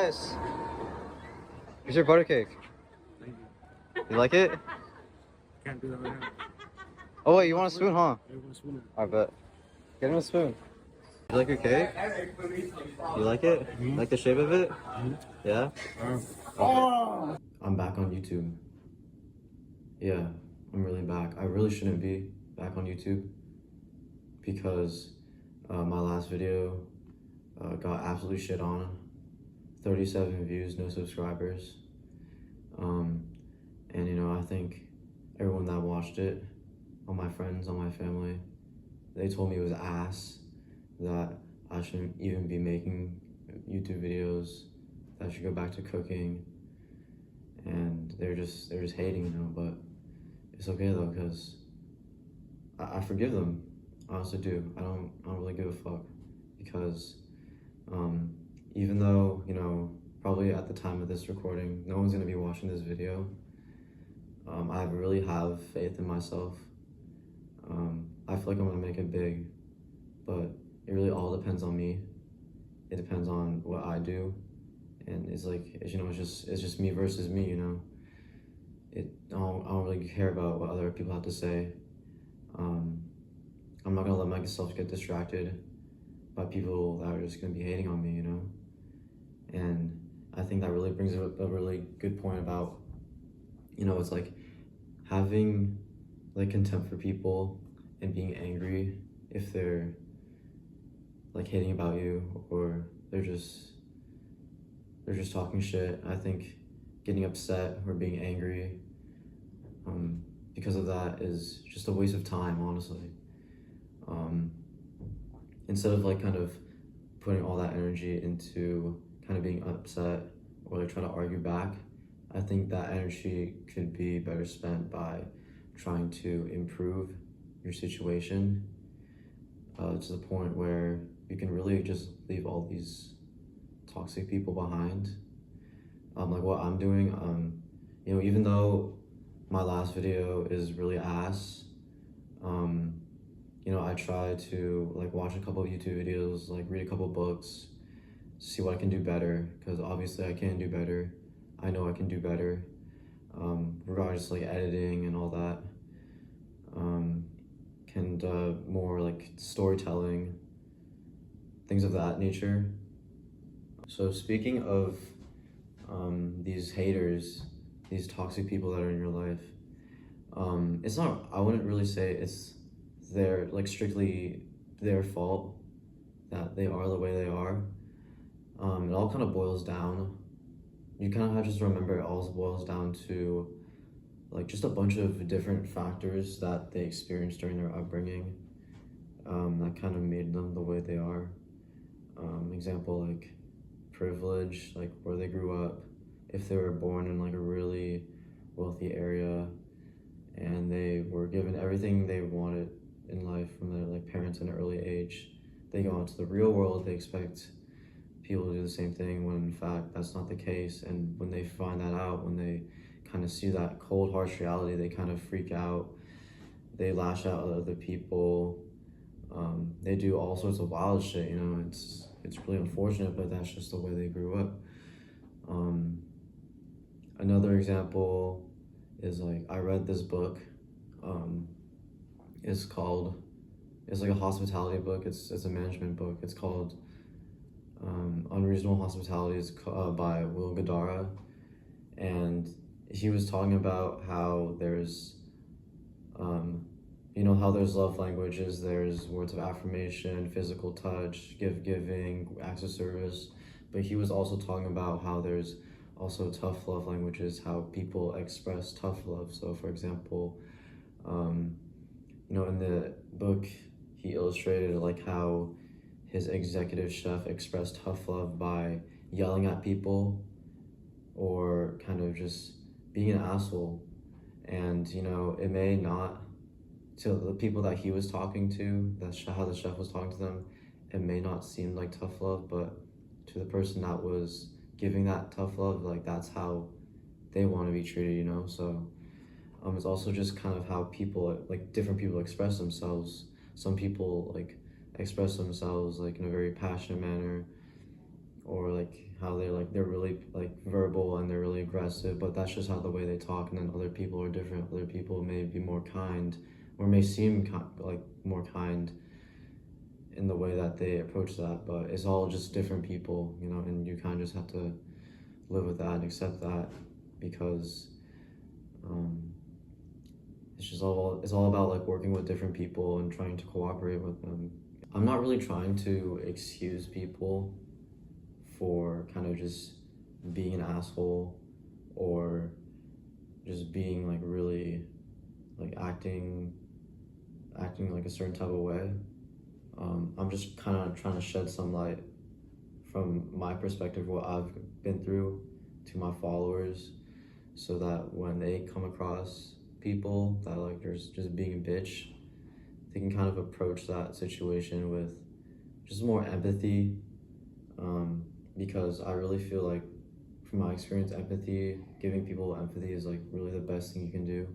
Yes. Here's your butter cake. Thank You like it? Can't do that right now. Oh wait, you want a spoon, huh? I want a spoon. I bet. Get him a spoon. You like your cake? You like it? Like the shape of it? Yeah? Okay. I'm back on YouTube. Yeah, I'm really back. I really shouldn't be back on YouTube because my last video got absolutely shit on. 37 views, no subscribers. And you know, I think everyone that watched it, all my friends, all my family, they told me it was ass, that I shouldn't even be making YouTube videos, that I should go back to cooking, and they're just hating, you know, but it's okay though, because I forgive them. I honestly do. I don't really give a fuck, because even though, you know, probably at the time of this recording, no one's gonna be watching this video, I really have faith in myself. I feel like I'm gonna make it big, but it really all depends on me. It depends on what I do, and it's like, you know, it's just me versus me, you know. I don't really care about what other people have to say. I'm not gonna let myself get distracted by people that are just gonna be hating on me, you know. And I think that really brings up a really good point about, you know, it's like having like contempt for people and being angry if they're like hating about you, or they're just talking shit. I think getting upset or being angry because of that is just a waste of time, honestly. Instead of like kind of putting all that energy into kind of being upset or like trying to argue back, I think that energy could be better spent by trying to improve your situation to the point where you can really just leave all these toxic people behind. Like what I'm doing, you know, even though my last video is really ass, you know, I try to like watch a couple of YouTube videos, like read a couple books, see what I can do better, because obviously I can do better. I know I can do better, regardless like editing and all that, and more like storytelling, things of that nature. So speaking of these haters, these toxic people that are in your life, it's not, I wouldn't really say it's like strictly their fault that they are the way they are. It all kind of boils down, you kind of have to just remember, it all boils down to like just a bunch of different factors that they experienced during their upbringing that kind of made them the way they are. Example, like privilege, like where they grew up, if they were born in like a really wealthy area and they were given everything they wanted in life from their like parents at an early age, they go into the real world, they expect people to do the same thing, when in fact that's not the case. And when they find that out, when they kind of see that cold harsh reality, they kind of freak out, they lash out at other people, they do all sorts of wild shit, you know. It's really unfortunate, but that's just the way they grew up. Another example is like, I read this book, it's like a hospitality book, it's a management book, it's called Unreasonable Hospitality. It's by Will Guidara, and he was talking about how there's you know, how there's love languages, there's words of affirmation, physical touch, giving, acts of service, but he was also talking about how there's also tough love languages, how people express tough love. So for example, you know, in the book he illustrated like how his executive chef expressed tough love by yelling at people or kind of just being an asshole. And you know, it may not, to the people that he was talking to, that's how the chef was talking to them, it may not seem like tough love, but to the person that was giving that tough love, like that's how they want to be treated, you know. So it's also just kind of how people, like different people express themselves. Some people like express themselves like in a very passionate manner, or like how they're really like verbal and they're really aggressive, but that's just how the way they talk. And then other people are different. Other people may be more kind, or may seem like more kind in the way that they approach that, but it's all just different people, you know, and you kind of just have to live with that and accept that, because um, it's all about like working with different people and trying to cooperate with them. I'm not really trying to excuse people for kind of just being an asshole, or just being like really like acting like a certain type of way. I'm just kind of trying to shed some light from my perspective, what I've been through, to my followers, so that when they come across people that like just being a bitch, they can kind of approach that situation with just more empathy. Because I really feel like, from my experience, empathy, giving people empathy, is like really the best thing you can do.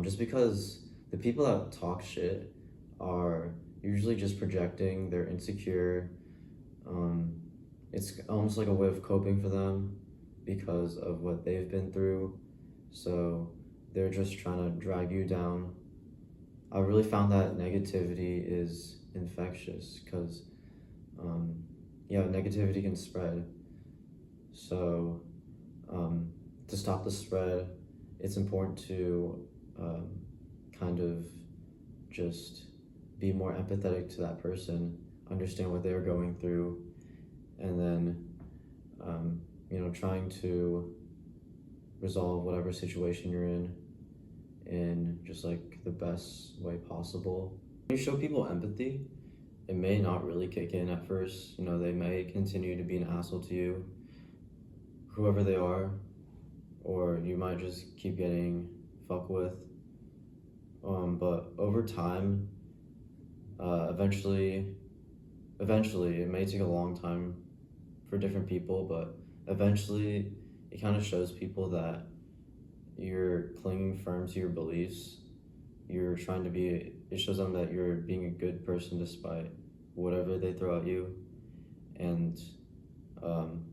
Just because the people that talk shit are usually just projecting, they're insecure. Um, it's almost like a way of coping for them because of what they've been through. So they're just trying to drag you down. I really found that negativity is infectious, because yeah, negativity can spread. So to stop the spread, it's important to kind of just be more empathetic to that person, understand what they're going through, and then trying to resolve whatever situation you're in just like the best way possible. When you show people empathy, it may not really kick in at first. You know, they may continue to be an asshole to you, whoever they are, or you might just keep getting fucked with. But over time, eventually, it may take a long time for different people, but eventually, it kind of shows people that you're clinging firm to your beliefs. You're trying to be. It shows them that you're being a good person despite whatever they throw at you, and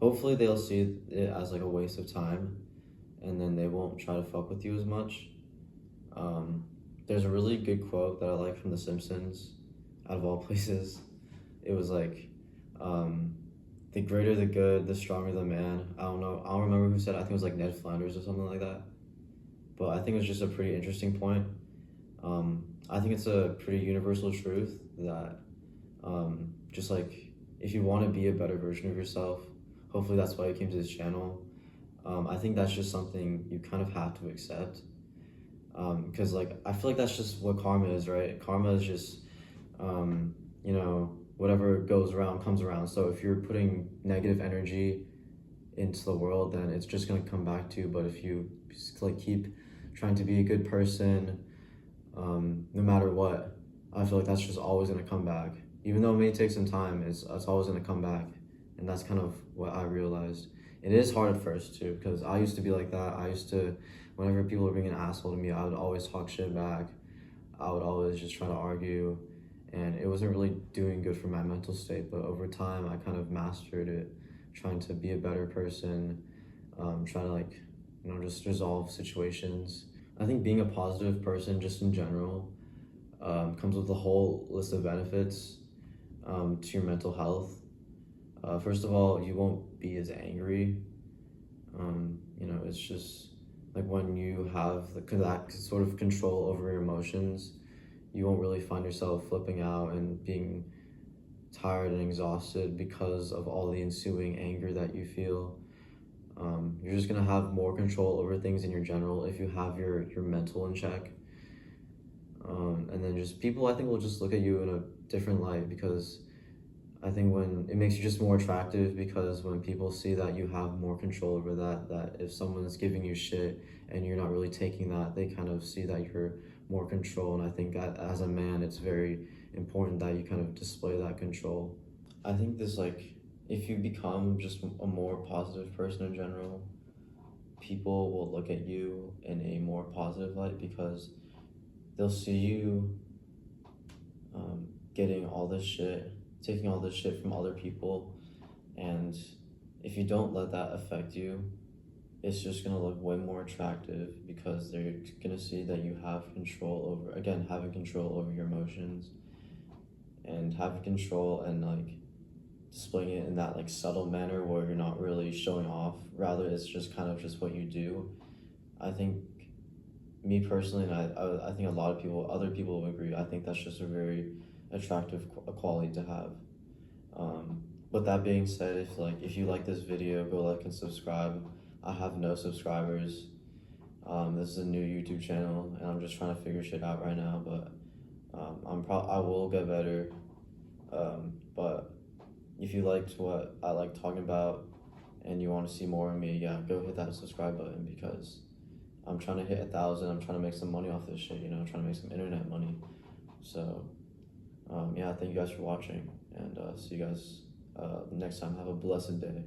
hopefully they'll see it as like a waste of time, and then they won't try to fuck with you as much. There's a really good quote that I like from The Simpsons, out of all places. It was like, the greater the good, the stronger the man. I don't know. I don't remember who said it. I think it was like Ned Flanders or something like that. But I think it was just a pretty interesting point. I think it's a pretty universal truth that just like, if you want to be a better version of yourself, hopefully that's why you came to this channel. I think that's just something you kind of have to accept. Because like, I feel like that's just what karma is, right? Karma is just, whatever goes around comes around. So if you're putting negative energy into the world, then it's just gonna come back to you. But if you just like keep trying to be a good person, no matter what, I feel like that's just always gonna come back. Even though it may take some time, it's always gonna come back. And that's kind of what I realized. It is hard at first too, because I used to be like that. I used to, whenever people were being an asshole to me, I would always talk shit back. I would always just try to argue, and it wasn't really doing good for my mental state. But over time, I kind of mastered it, trying to be a better person, trying to like, just resolve situations. I think being a positive person, just in general, comes with a whole list of benefits to your mental health. First of all, you won't be as angry. It's just like, when you have that sort of control over your emotions, you won't really find yourself flipping out and being tired and exhausted because of all the ensuing anger that you feel. You're just gonna have more control over things in your general if you have your mental in check. And then just people, I think, will just look at you in a different light, because I think when it makes you just more attractive, because when people see that you have more control over that if someone's giving you shit and you're not really taking that, they kind of see that you're more control. And I think that as a man, it's very important that you kind of display that control. I think this, like, if you become just a more positive person in general, people will look at you in a more positive light, because they'll see you getting all this shit, taking all this shit from other people, And if you don't let that affect you, it's just gonna look way more attractive because they're gonna see that you have control over, again, having control over your emotions and having control and like displaying it in that like subtle manner where you're not really showing off. Rather, it's just kind of just what you do. I think me personally, and I think a lot of people, other people will agree. I think that's just a very attractive quality to have. But that being said, if you like this video, go like and subscribe. I have no subscribers. This is a new YouTube channel, and I'm just trying to figure shit out right now. But I will get better. But if you liked what I like talking about, and you want to see more of me, yeah, go hit that subscribe button because I'm trying to hit 1,000. I'm trying to make some money off this shit. I'm trying to make some internet money. So, yeah, thank you guys for watching, and see you guys next time. Have a blessed day.